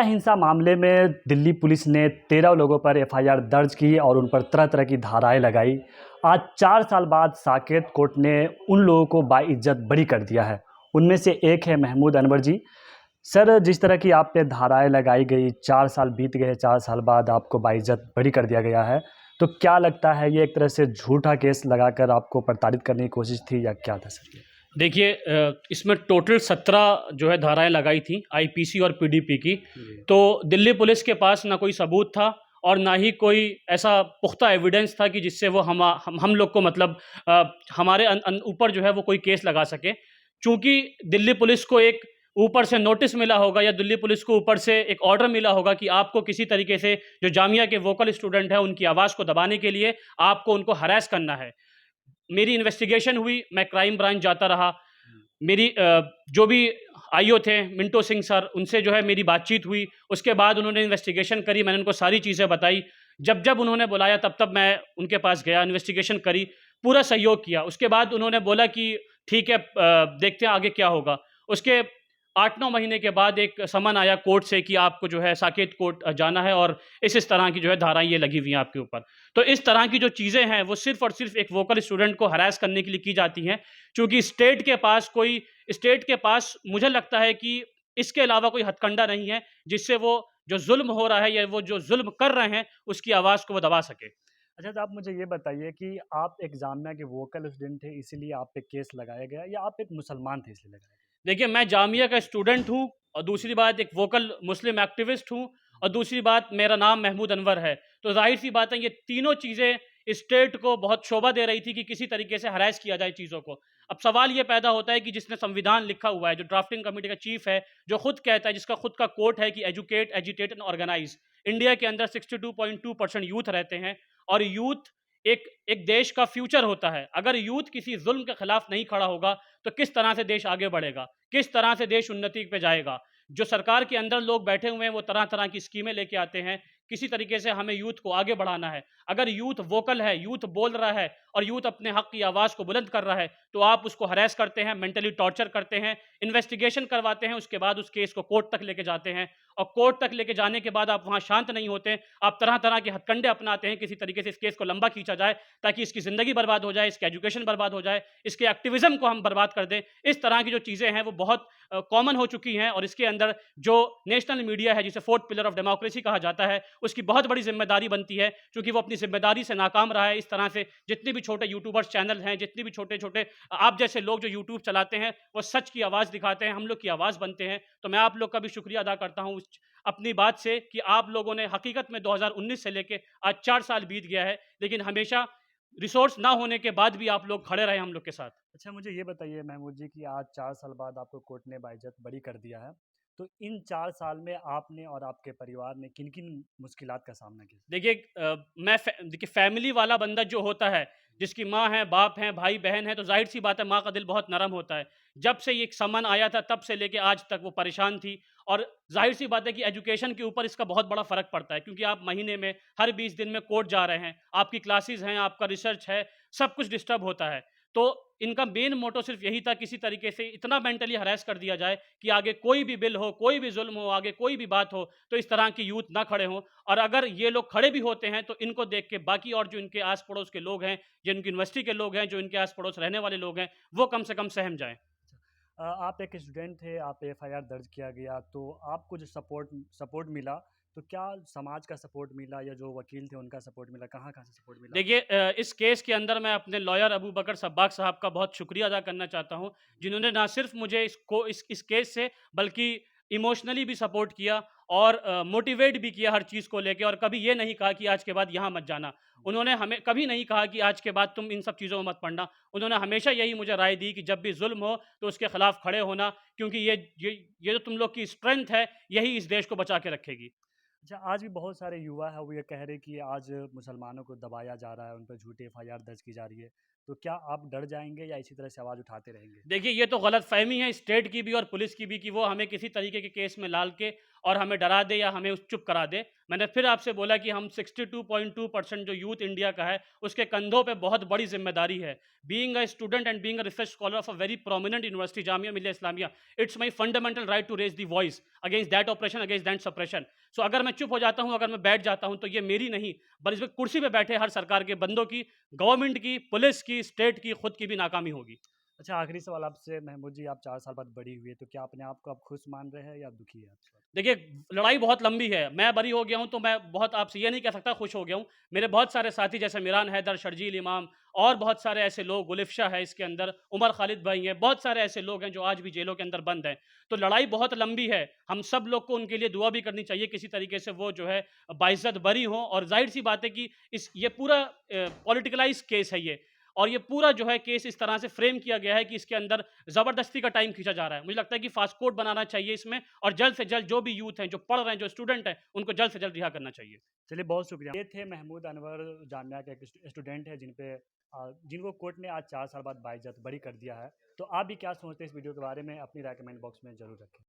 हिंसा मामले में दिल्ली पुलिस ने 13 लोगों पर एफआईआर दर्ज की और उन पर तरह तरह की धाराएं लगाई। आज 4 साल बाद साकेत कोर्ट ने उन लोगों को बाइज्जत बरी कर दिया है। उनमें से एक है महमूद अनवर जी। सर, जिस तरह की आप पे धाराएं लगाई गई, 4 साल बीत गए, 4 साल बाद आपको बाइज्जत बरी कर दिया गया है, तो क्या लगता है ये एक तरह से झूठा केस लगाकर आपको प्रताड़ित करने की कोशिश थी या क्या था सर? देखिए, इसमें टोटल 17 जो है धाराएं लगाई थी आईपीसी और पीडीपी की। तो दिल्ली पुलिस के पास ना कोई सबूत था और ना ही कोई ऐसा पुख्ता एविडेंस था कि जिससे वो हम लोग को मतलब हमारे ऊपर जो है वो कोई केस लगा सके। चूंकि दिल्ली पुलिस को एक ऊपर से नोटिस मिला होगा या दिल्ली पुलिस को ऊपर से एक ऑर्डर मिला होगा कि आपको किसी तरीके से जो जामिया के वोकल स्टूडेंट हैं उनकी आवाज़ को दबाने के लिए आपको उनको हरास करना है। मेरी इन्वेस्टिगेशन हुई, मैं क्राइम ब्रांच जाता रहा। मेरी जो भी आईओ थे मिंटो सिंह सर, उनसे जो है मेरी बातचीत हुई। उसके बाद उन्होंने इन्वेस्टिगेशन करी, मैंने उनको सारी चीज़ें बताई। जब जब उन्होंने बुलाया तब तब मैं उनके पास गया, इन्वेस्टिगेशन करी, पूरा सहयोग किया। उसके बाद उन्होंने बोला कि ठीक है, देखते हैं आगे क्या होगा। उसके 8-9 महीने के बाद एक समन आया कोर्ट से कि आपको जो है साकेत कोर्ट जाना है और इस तरह की जो है धाराएँ ये लगी हुई हैं आपके ऊपर। तो इस तरह की जो चीज़ें हैं वो सिर्फ़ और सिर्फ़ एक वोकल स्टूडेंट को हरास करने के लिए की जाती हैं। चूँकि स्टेट के पास मुझे लगता है कि इसके अलावा कोई हथकंडा नहीं है जिससे वो जो ज़ुल्म हो रहा है या वो जो ज़ुल्म कर रहे हैं उसकी आवाज़ को वो दबा सके। अच्छा, तो आप मुझे ये बताइए कि आप एक जामिया के वोकल स्टूडेंट थे, इसीलिए आप पे केस लगाया गया, या आप एक मुसलमान थे इसलिए लगाया गया? देखिए, मैं जामिया का स्टूडेंट हूँ और दूसरी बात एक वोकल मुस्लिम एक्टिविस्ट हूँ और दूसरी बात मेरा नाम महमूद अनवर है। तो ज़ाहिर-सी बात है ये तीनों चीज़ें स्टेट को बहुत शोभा दे रही थी कि किसी तरीके से हरास किया जाए चीज़ों को। अब सवाल ये पैदा होता है कि जिसने संविधान लिखा हुआ है, जो ड्राफ्टिंग कमिटी का चीफ है, जो खुद कहता है, जिसका खुद का कोट है कि educate, agitate and organise. India के अंदर 62.2% यूथ रहते हैं और यूथ एक एक देश का फ्यूचर होता है। अगर यूथ किसी ज़ुल्म के खिलाफ नहीं खड़ा होगा, तो किस तरह से देश आगे बढ़ेगा? किस तरह से देश उन्नति पे जाएगा? जो सरकार के अंदर लोग बैठे हुए हैं, वो तरह-तरह की स्कीमें लेके आते हैं। किसी तरीके से हमें यूथ को आगे बढ़ाना है। अगर यूथ वोकल है, यूथ बोल रहा है और यूथ अपने हक़ की आवाज़ को बुलंद कर रहा है, तो आप उसको हरास करते हैं, मेंटली टॉर्चर करते हैं, इन्वेस्टिगेशन करवाते हैं, उसके बाद उस केस को कोर्ट तक लेके जाते हैं और कोर्ट तक लेके जाने के बाद आप वहाँ शांत नहीं होते। आप तरह-तरह के हथकंडे अपनाते हैं, किसी तरीके से इस केस को लंबा खींचा जाए, ताकि इसकी ज़िंदगी बर्बाद हो जाए, इसकी एजुकेशन बर्बाद हो जाए, इसके एक्टिविज़्म को हम बर्बाद कर दें। इस तरह की जो चीज़ें हैं, वो बहुत कॉमन हो चुकी हैं और इसके अंदर जो नेशनल मीडिया है, जिसे फोर्थ पिलर ऑफ डेमोक्रेसी कहा जाता है, उसकी बहुत बड़ी ज़िम्मेदारी बनती है, क्योंकि वो अपनी ज़िम्मेदारी से नाकाम रहा है। इस तरह से जितने भी छोटे यूट्यूबर्स चैनल हैं, जितने भी छोटे-छोटे आप जैसे लोग जो यूट्यूब चलाते हैं, वो सच की आवाज़ दिखाते हैं, हम लोग की आवाज़ बनते हैं। तो मैं आप लोग का भी शुक्रिया अदा करता हूँ अपनी बात से कि आप लोगों ने हकीकत में 2019 से लेके आज 4 साल बीत गया है, लेकिन हमेशा रिसोर्स ना होने के बाद भी आप लोग खड़े रहे हम लोग के साथ। अच्छा, मुझे ये बताइए महमूद जी कि आज 4 साल बाद आपको कोर्ट ने बाइज्जत बरी कर दिया है। तो इन 4 साल में आपने और आपके परिवार ने किन-किन मुश्किलात का सामना किया? देखिए, देखिए फैमिली वाला बंदा जो होता है, जिसकी माँ है, बाप हैं, भाई-बहन है, तो ज़ाहिर-सी बात है माँ का दिल बहुत नरम होता है। जब से ये एक समन आया था तब से लेके आज तक वो परेशान थी और ज़ाहिर-सी बात है कि एजुकेशन के ऊपर इसका बहुत बड़ा फ़र्क पड़ता है, क्योंकि आप महीने में हर 20 दिन में कोर्ट जा रहे हैं, आपकी क्लासेस हैं, आपका रिसर्च है, सब कुछ डिस्टर्ब होता है। तो इनका मेन मोटो सिर्फ यही था, किसी तरीके से इतना मेंटली हरास कर दिया जाए कि आगे कोई भी बिल हो, कोई भी ज़ुल्म हो, आगे कोई भी बात हो, तो इस तरह की यूथ ना खड़े हों। और अगर ये लोग खड़े भी होते हैं तो इनको देख के बाकी और जो इनके आस पड़ोस के लोग हैं, जो इनकी यूनिवर्सिटी के लोग हैं, जो इनके आस पड़ोस रहने वाले लोग हैं, वो कम से कम सहम जाएं। आप एक स्टूडेंट थे, आप पे एफआईआर दर्ज किया गया, तो आपको जो सपोर्ट सपोर्ट मिला, तो क्या समाज का सपोर्ट मिला या जो वकील थे उनका सपोर्ट मिला? कहाँ-कहाँ से सपोर्ट मिला आपको? देखिए, इस केस के अंदर मैं अपने लॉयर अबू बकर सब्बाक साहब का बहुत शुक्रिया अदा करना चाहता हूँ, जिन्होंने ना सिर्फ मुझे इस केस से बल्कि इमोशनली भी सपोर्ट किया और मोटिवेट भी किया हर चीज़ को लेके, और कभी ये नहीं कहा कि आज के बाद यहाँ मत जाना। उन्होंने हमें कभी नहीं कहा कि आज के बाद तुम इन सब चीज़ों में मत पड़ना। उन्होंने हमेशा यही मुझे राय दी कि जब भी ज़ुल्म हो तो उसके खिलाफ खड़े होना, क्योंकि ये जो तुम लोग की स्ट्रेंथ है, यही इस देश को बचा के रखेगी। अच्छा, आज भी बहुत सारे युवा हैं, वो ये कह रहे हैं कि आज मुसलमानों को दबाया जा रहा है, उन पर झूठी एफआईआर दर्ज की जा रही है। तो क्या आप डर जाएँगे या इसी तरह से आवाज़ उठाते रहेंगे? देखिए, ये तो गलतफ़हमी है स्टेट की भी और पुलिस की भी कि वो हमें किसी तरीके के केस में डाल के और हमें डरा दे या हमें चुप करा दे। मैंने फिर आपसे बोला कि हम 62.2% जो यूथ इंडिया का है, उसके कंधों पे बहुत बड़ी ज़िम्मेदारी है। Being a student and being a research scholar of a very prominent university Jamia Millia Islamia, it's my fundamental right to raise the voice against that operation, against that suppression. So अगर मैं चुप हो जाता हूँ, अगर मैं बैठ जाता हूँ, तो ये मेरी नहीं, बल्कि इसमें कुर्सी पे बैठे हर सरकार के बंदों की, गवर्नमेंट की, पुलिस की, स्टेट की, खुद की भी नाकामी होगी। अच्छा, आखिरी सवाल आपसे महमूद जी, आप 4 साल बाद बरी हुई, तो क्या अपने आप को आप खुश मान रहे हैं या दुखी हैं आप इस वक़्त? देखिए, लड़ाई बहुत लंबी है। मैं बरी हो गया हूँ, तो मैं बहुत आपसे ये नहीं कह सकता खुश हो गया हूँ। मेरे बहुत सारे साथी जैसे मिरान हैदर, शर्जील इमाम और बहुत सारे ऐसे लोग, गुलिफ़ शाह है इसके अंदर, उमर खालिद भाई हैं, बहुत सारे ऐसे लोग हैं जो आज भी जेलों के अंदर बंद हैं। तो लड़ाई बहुत लंबी है। हम सब लोग को उनके लिए दुआ भी करनी चाहिए, किसी तरीके से वो जो है बाइज़्ज़त बरी हों, और ज़ाहिर-सी बात है कि ये पूरा पॉलिटिकलाइज़ केस है ये। और ये पूरा जो है केस इस तरह से फ्रेम किया गया है कि इसके अंदर ज़बरदस्ती का टाइम खींचा जा रहा है। मुझे लगता है कि फ़ास्ट कोर्ट बनाना चाहिए इसमें, और जल्द से जल्द जो भी यूथ हैं, जो पढ़ रहे हैं, जो स्टूडेंट हैं, उनको जल्द से जल्द रिहा करना चाहिए। चलिए, बहुत शुक्रिया। ये थे महमूद अनवर, जामिया के एक स्टूडेंट हैं जिनको कोर्ट ने आज 4 साल बाद बाइज्जत बरी कर दिया है। तो आप भी क्या सोचते हैं इस वीडियो के बारे में? अपनी राय कमेंट बॉक्स में ज़रूर रखें।